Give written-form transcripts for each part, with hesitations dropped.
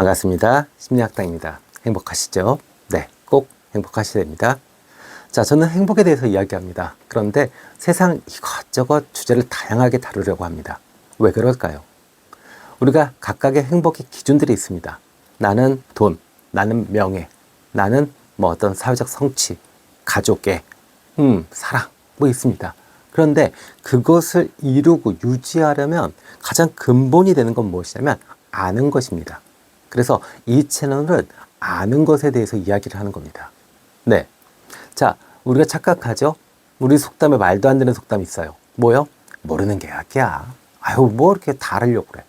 반갑습니다. 심리학당입니다. 행복하시죠? 네, 꼭 행복하셔야 됩니다. 자, 저는 행복에 대해서 이야기합니다. 그런데 세상 이것저것 주제를 다양하게 다루려고 합니다. 왜 그럴까요? 우리가 각각의 행복의 기준들이 있습니다. 나는 돈, 나는 명예, 나는 어떤 사회적 성취, 가족의 사랑, 있습니다. 그런데 그것을 이루고 유지하려면 가장 근본이 되는 건 무엇이냐면 아는 것입니다. 그래서 이 채널은 아는 것에 대해서 이야기를 하는 겁니다. 네. 자, 우리가 착각하죠? 우리 속담에 말도 안 되는 속담이 있어요. 뭐요? 모르는 게 약이야. 아유, 뭐 이렇게 다 알려고 그래.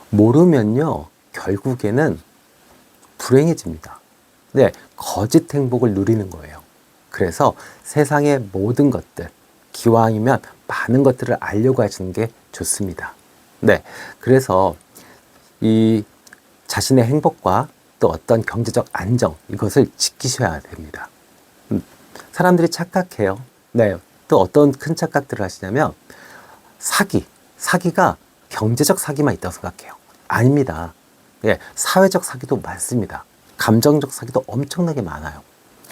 모르면요, 결국에는 불행해집니다. 네, 거짓 행복을 누리는 거예요. 그래서 세상의 모든 것들, 기왕이면 많은 것들을 알려고 하시는 게 좋습니다. 네, 그래서 이 자신의 행복과 또 어떤 경제적 안정, 이것을 지키셔야 됩니다. 사람들이 착각해요. 네, 또 어떤 큰 착각들을 하시냐면 사기가 경제적 사기만 있다고 생각해요. 아닙니다. 예, 사회적 사기도 많습니다. 감정적 사기도 엄청나게 많아요.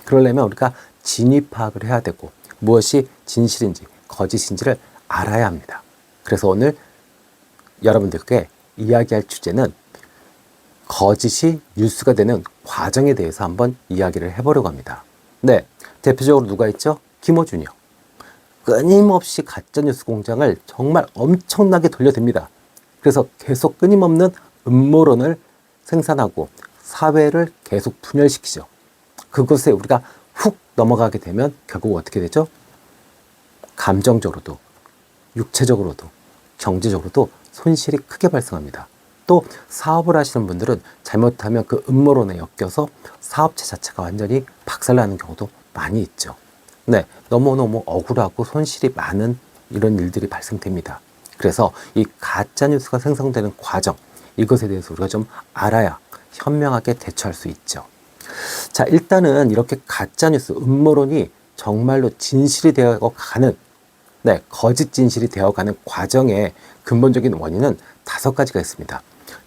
그러려면 우리가 진위 파악을 해야 되고 무엇이 진실인지 거짓인지를 알아야 합니다. 그래서 오늘 여러분들께 이야기할 주제는 거짓이 뉴스가 되는 과정에 대해서 한번 이야기를 해보려고 합니다. 네, 대표적으로 누가 있죠? 김어준이요. 끊임없이 가짜뉴스 공장을 정말 엄청나게 돌려댑니다. 그래서 계속 끊임없는 음모론을 생산하고 사회를 계속 분열시키죠. 그것에 우리가 훅 넘어가게 되면 결국 어떻게 되죠? 감정적으로도 육체적으로도 경제적으로도 손실이 크게 발생합니다. 또 사업을 하시는 분들은 잘못하면 그 음모론에 엮여서 사업체 자체가 완전히 박살나는 경우도 많이 있죠. 네, 너무너무 억울하고 손실이 많은 이런 일들이 발생됩니다. 그래서 이 가짜뉴스가 생성되는 과정, 이것에 대해서 우리가 좀 알아야 현명하게 대처할 수 있죠. 자, 일단은 이렇게 가짜뉴스, 음모론이 정말로 진실이 되어가는, 네, 거짓 진실이 되어가는 과정의 근본적인 원인은 5가지가 있습니다.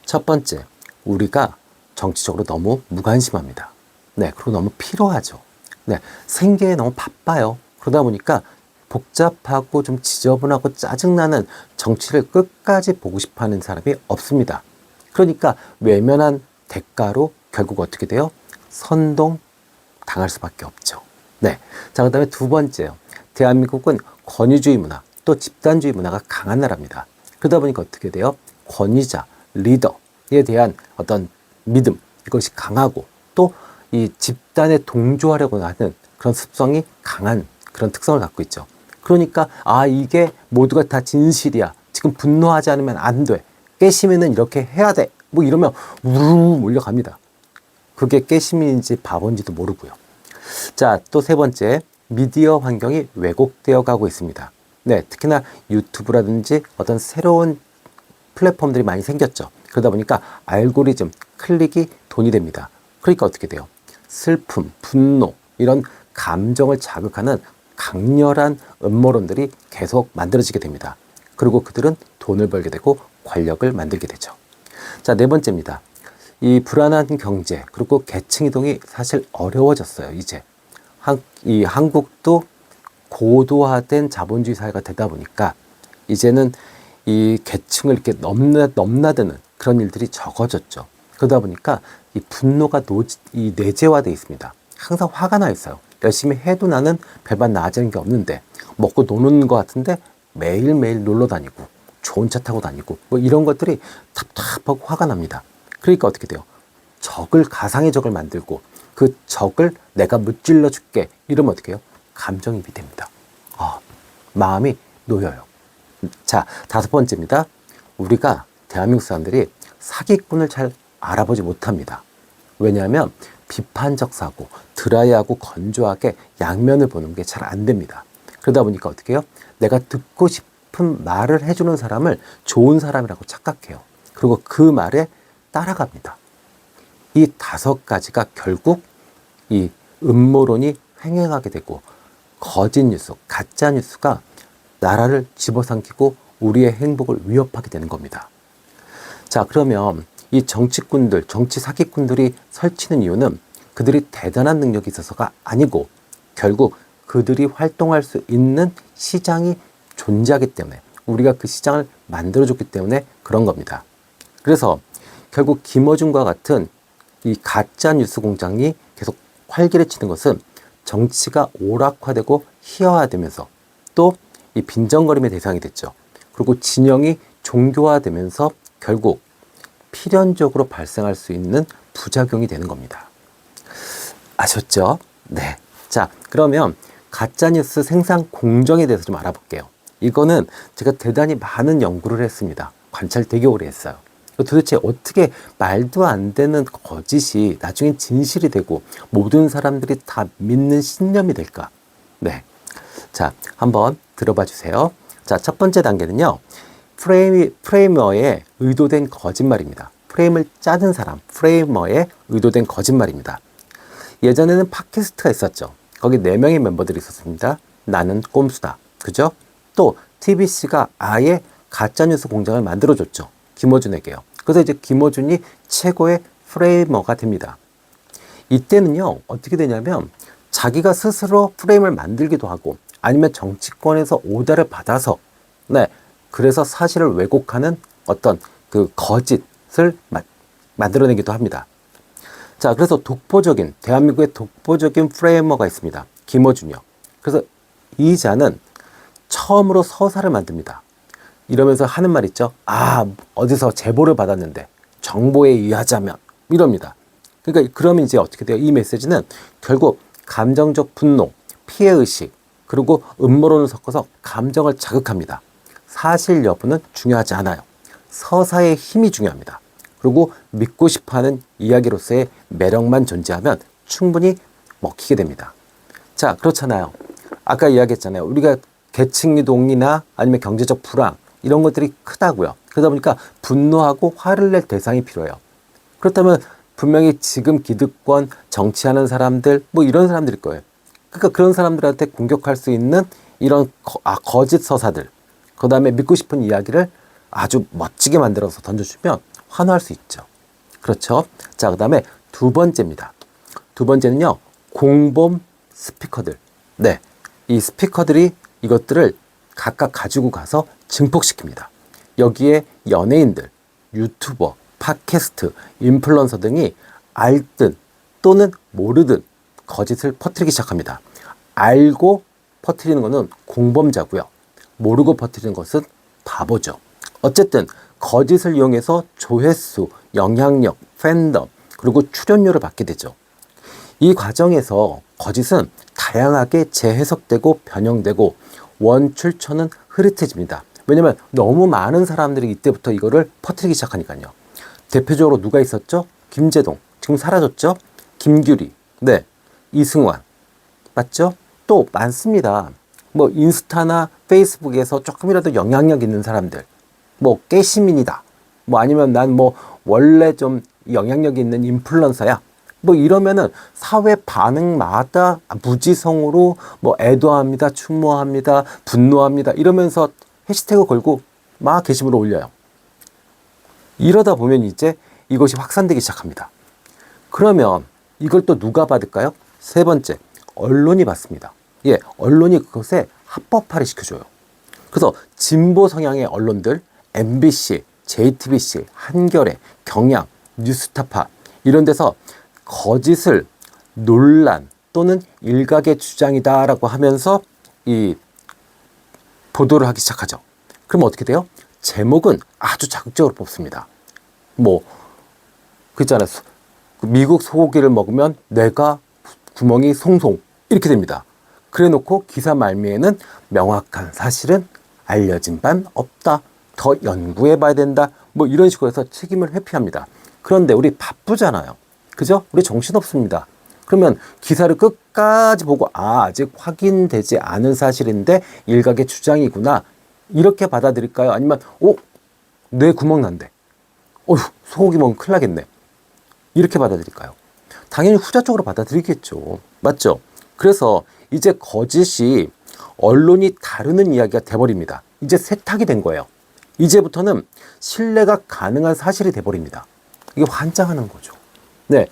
첫 번째, 우리가 정치적으로 너무 무관심합니다. 네, 그리고 너무 피로하죠. 네, 생계에 너무 바빠요. 그러다 보니까 복잡하고 좀 지저분하고 짜증나는 정치를 끝까지 보고 싶어 하는 사람이 없습니다. 그러니까 외면한 대가로 결국 어떻게 돼요? 선동 당할 수밖에 없죠. 네. 자, 그 다음에 2번째요. 대한민국은 권위주의 문화, 또 집단주의 문화가 강한 나라입니다. 그러다 보니까 어떻게 돼요? 권위자, 리더에 대한 어떤 믿음, 이것이 강하고 또 이 집단에 동조하려고 하는 그런 습성이 강한 그런 특성을 갖고 있죠. 그러니까 이게 모두가 다 진실이야. 지금 분노하지 않으면 안 돼. 깨시면은 이렇게 해야 돼. 이러면 우르르 몰려갑니다. 그게 깨심인지 바본지도 모르고요. 자, 또 3번째, 미디어 환경이 왜곡되어 가고 있습니다. 네, 특히나 유튜브라든지 어떤 새로운 플랫폼들이 많이 생겼죠. 그러다 보니까 알고리즘, 클릭이 돈이 됩니다. 그러니까 어떻게 돼요? 슬픔, 분노, 이런 감정을 자극하는 강렬한 음모론들이 계속 만들어지게 됩니다. 그리고 그들은 돈을 벌게 되고 권력을 만들게 되죠. 자, 4번째입니다. 이 불안한 경제, 그리고 계층 이동이 사실 어려워졌어요, 이제. 이 한국도 고도화된 자본주의 사회가 되다 보니까 이제는 이 계층을 이렇게 넘나드는 그런 일들이 적어졌죠. 그러다 보니까 이 분노가 내재화되어 있습니다. 항상 화가 나 있어요. 열심히 해도 나는 별반 나아지는 게 없는데, 먹고 노는 것 같은데 매일매일 놀러 다니고 좋은 차 타고 다니고 이런 것들이 답답하고 화가 납니다. 그러니까 어떻게 돼요? 가상의 적을 만들고 그 적을 내가 무찔러 줄게, 이러면 어떻게 해요? 감정이입이 됩니다. 마음이 놓여요. 자, 5번째입니다. 우리가 대한민국 사람들이 사기꾼을 잘 알아보지 못합니다. 왜냐하면 비판적 사고, 드라이하고 건조하게 양면을 보는 게 잘 안 됩니다. 그러다 보니까 어떻게 해요? 내가 듣고 싶은 말을 해주는 사람을 좋은 사람이라고 착각해요. 그리고 그 말에 따라갑니다. 이 5가지가 결국 이 음모론이 횡행하게 되고 거짓 뉴스, 가짜 뉴스가 나라를 집어삼키고 우리의 행복을 위협하게 되는 겁니다. 자, 그러면 이 정치꾼들, 정치 사기꾼들이 설치는 이유는 그들이 대단한 능력이 있어서가 아니고 결국 그들이 활동할 수 있는 시장이 존재하기 때문에, 우리가 그 시장을 만들어줬기 때문에 그런 겁니다. 그래서 결국 김어준과 같은 이 가짜 뉴스 공장이 계속 활기를 치는 것은 정치가 오락화되고 희화화되면서 또 이 빈정거림의 대상이 됐죠. 그리고 진영이 종교화되면서 결국 필연적으로 발생할 수 있는 부작용이 되는 겁니다. 아셨죠? 네. 자, 그러면 가짜뉴스 생산 공정에 대해서 좀 알아볼게요. 이거는 제가 대단히 많은 연구를 했습니다. 관찰 되게 오래 했어요. 도대체 어떻게 말도 안 되는 거짓이 나중엔 진실이 되고 모든 사람들이 다 믿는 신념이 될까? 네. 자, 한번 들어봐 주세요. 자, 첫 번째 단계는요. 프레이머의 의도된 거짓말입니다. 프레임을 짜는 사람, 프레이머의 의도된 거짓말입니다. 예전에는 팟캐스트가 있었죠. 거기 4명의 멤버들이 있었습니다. 나는 꼼수다. 그죠? 또 TBC가 아예 가짜뉴스 공장을 만들어줬죠. 김어준에게요. 그래서 이제 김어준이 최고의 프레이머가 됩니다. 이때는요, 어떻게 되냐면 자기가 스스로 프레임을 만들기도 하고 아니면 정치권에서 오다를 받아서 네, 그래서 사실을 왜곡하는 어떤 그 거짓을 만들어내기도 합니다. 자, 그래서 대한민국의 독보적인 프레이머가 있습니다. 김어준이요. 그래서 이 자는 처음으로 서사를 만듭니다. 이러면서 하는 말 있죠. 아, 어디서 제보를 받았는데 정보에 의하자면 이럽니다. 그러니까 그러면 이제 어떻게 돼요? 이 메시지는 결국 감정적 분노, 피해의식, 그리고 음모론을 섞어서 감정을 자극합니다. 사실 여부는 중요하지 않아요. 서사의 힘이 중요합니다. 그리고 믿고 싶어하는 이야기로서의 매력만 존재하면 충분히 먹히게 됩니다. 자, 그렇잖아요. 아까 이야기했잖아요. 우리가 계층이동이나 아니면 경제적 불황 이런 것들이 크다고요. 그러다 보니까 분노하고 화를 낼 대상이 필요해요. 그렇다면 분명히 지금 기득권 정치하는 사람들 뭐 이런 사람들일 거예요. 그러니까 그런 사람들한테 공격할 수 있는 이런 거짓 서사들, 그 다음에 믿고 싶은 이야기를 아주 멋지게 만들어서 던져주면 환호할 수 있죠. 그렇죠? 자, 그 다음에 두 번째입니다. 두 번째는요, 공범 스피커들. 네, 이 스피커들이 이것들을 각각 가지고 가서 증폭시킵니다. 여기에 연예인들, 유튜버, 팟캐스트, 인플루언서 등이 알든 또는 모르든 거짓을 퍼뜨리기 시작합니다. 알고 퍼뜨리는 것은 공범자고요. 모르고 퍼뜨리는 것은 바보죠. 어쨌든 거짓을 이용해서 조회수, 영향력, 팬덤, 그리고 출연료를 받게 되죠. 이 과정에서 거짓은 다양하게 재해석되고 변형되고 원출처는 흐릿해집니다. 왜냐면 너무 많은 사람들이 이때부터 이거를 퍼뜨리기 시작하니까요. 대표적으로 누가 있었죠? 김제동, 지금 사라졌죠? 김규리, 네, 이승환, 맞죠? 또 많습니다. 뭐 인스타나 페이스북에서 조금이라도 영향력 있는 사람들, 뭐 깨시민이다, 뭐 아니면 난 뭐 원래 좀 영향력이 있는 인플루언서야, 뭐 이러면은 사회 반응마다 무지성으로 뭐 애도합니다, 추모합니다, 분노합니다 이러면서 해시태그 걸고 막 게시물을 올려요. 이러다 보면 이제 이것이 확산되기 시작합니다. 그러면 이걸 또 누가 받을까요? 세 번째, 언론이 받습니다. 예, 언론이 그것에 합법화를 시켜줘요. 그래서 진보 성향의 언론들, MBC, JTBC, 한겨레, 경향, 뉴스타파 이런 데서 거짓을 논란 또는 일각의 주장이다라고 하면서 이 보도를 하기 시작하죠. 그럼 어떻게 돼요? 제목은 아주 자극적으로 뽑습니다. 뭐 그렇잖아요. 미국 소고기를 먹으면 뇌가 구멍이 송송 이렇게 됩니다. 그래 놓고 기사 말미에는 명확한 사실은 알려진 바는 없다. 더 연구해 봐야 된다. 뭐 이런 식으로 해서 책임을 회피합니다. 그런데 우리 바쁘잖아요. 그죠? 우리 정신없습니다. 그러면 기사를 끝까지 보고 아직 확인되지 않은 사실인데 일각의 주장이구나. 이렇게 받아들일까요? 아니면 뇌 구멍 난대. 소고기 먹으면 큰일 나겠네. 이렇게 받아들일까요? 당연히 후자 쪽으로 받아들이겠죠. 맞죠? 그래서 이제 거짓이 언론이 다루는 이야기가 돼버립니다. 이제 세탁이 된 거예요. 이제부터는 신뢰가 가능한 사실이 돼버립니다. 이게 환장하는 거죠. 네.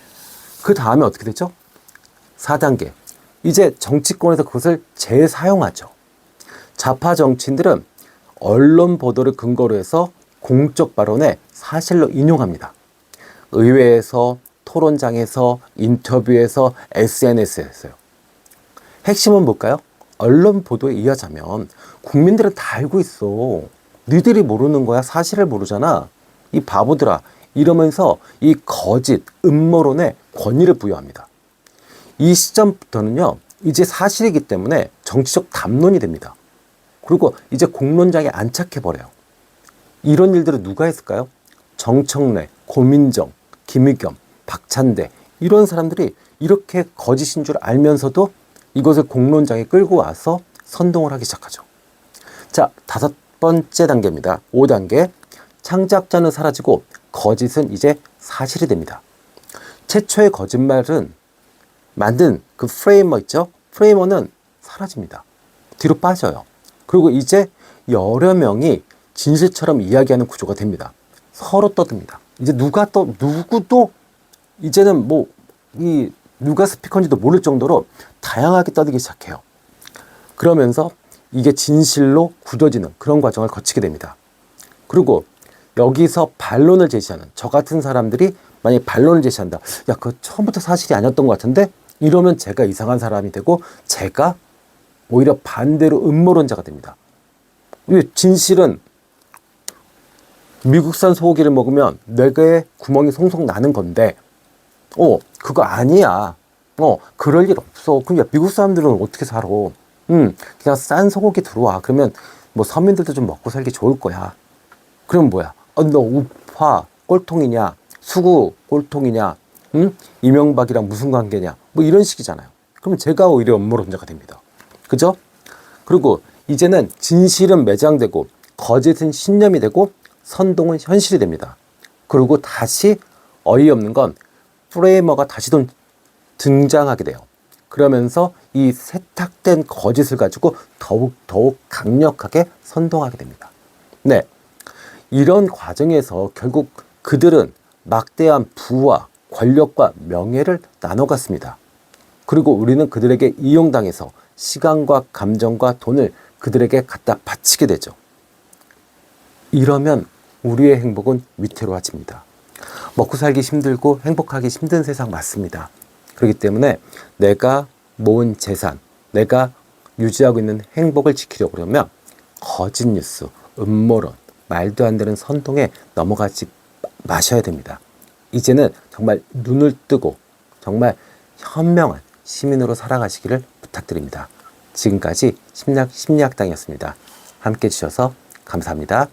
그 다음에 어떻게 되죠? 4단계. 이제 정치권에서 그것을 재사용하죠. 좌파 정치인들은 언론 보도를 근거로 해서 공적 발언에 사실로 인용합니다. 의회에서, 토론장에서, 인터뷰에서, SNS에서요. 핵심은 뭘까요? 언론 보도에 의하자면 국민들은 다 알고 있어. 니들이 모르는 거야. 사실을 모르잖아. 이 바보들아. 이러면서 이 거짓, 음모론에 권위를 부여합니다. 이 시점부터는요, 이제 사실이기 때문에 정치적 담론이 됩니다. 그리고 이제 공론장에 안착해버려요. 이런 일들을 누가 했을까요? 정청래, 고민정, 김의겸, 박찬대 이런 사람들이 이렇게 거짓인 줄 알면서도 이것을 공론장에 끌고 와서 선동을 하기 시작하죠. 자, 5번째 단계입니다. 5단계. 창작자는 사라지고 거짓은 이제 사실이 됩니다. 최초의 거짓말은 만든 그 프레이머 있죠? 프레이머는 사라집니다. 뒤로 빠져요. 그리고 이제 여러 명이 진실처럼 이야기하는 구조가 됩니다. 서로 떠듭니다. 이제 누구도 이제는 누가 스피커인지도 모를 정도로 다양하게 떠들기 시작해요. 그러면서 이게 진실로 굳어지는 그런 과정을 거치게 됩니다. 그리고 여기서 반론을 제시하는 저 같은 사람들이 만약에 반론을 제시한다. 야, 그거 처음부터 사실이 아니었던 것 같은데? 이러면 제가 이상한 사람이 되고 제가 오히려 반대로 음모론자가 됩니다. 진실은 미국산 소고기를 먹으면 뇌에 구멍이 송송 나는 건데 그거 아니야. 그럴 일 없어. 그럼 야, 미국 사람들은 어떻게 살아? 그냥 싼 소고기 들어와. 그러면 뭐 서민들도 좀 먹고 살기 좋을 거야. 그럼 뭐야? 너 우파 꼴통이냐? 수구 꼴통이냐? 이명박이랑 무슨 관계냐? 뭐 이런 식이잖아요. 그러면 제가 오히려 음모론자가 됩니다. 그죠? 그리고 이제는 진실은 매장되고 거짓은 신념이 되고 선동은 현실이 됩니다. 그리고 다시 어이없는 건 프레이머가 다시 등장하게 돼요. 그러면서 이 세탁된 거짓을 가지고 더욱 강력하게 선동하게 됩니다. 네, 이런 과정에서 결국 그들은 막대한 부와 권력과 명예를 나눠갔습니다. 그리고 우리는 그들에게 이용당해서 시간과 감정과 돈을 그들에게 갖다 바치게 되죠. 이러면 우리의 행복은 위태로워집니다. 먹고 살기 힘들고 행복하기 힘든 세상 맞습니다. 그렇기 때문에 내가 모은 재산, 내가 유지하고 있는 행복을 지키려고 그러면 거짓 뉴스, 음모론, 말도 안 되는 선동에 넘어가지 마셔야 됩니다. 이제는 정말 눈을 뜨고 정말 현명한 시민으로 살아가시기를 부탁드립니다. 지금까지 심리학당이었습니다. 함께 해주셔서 감사합니다.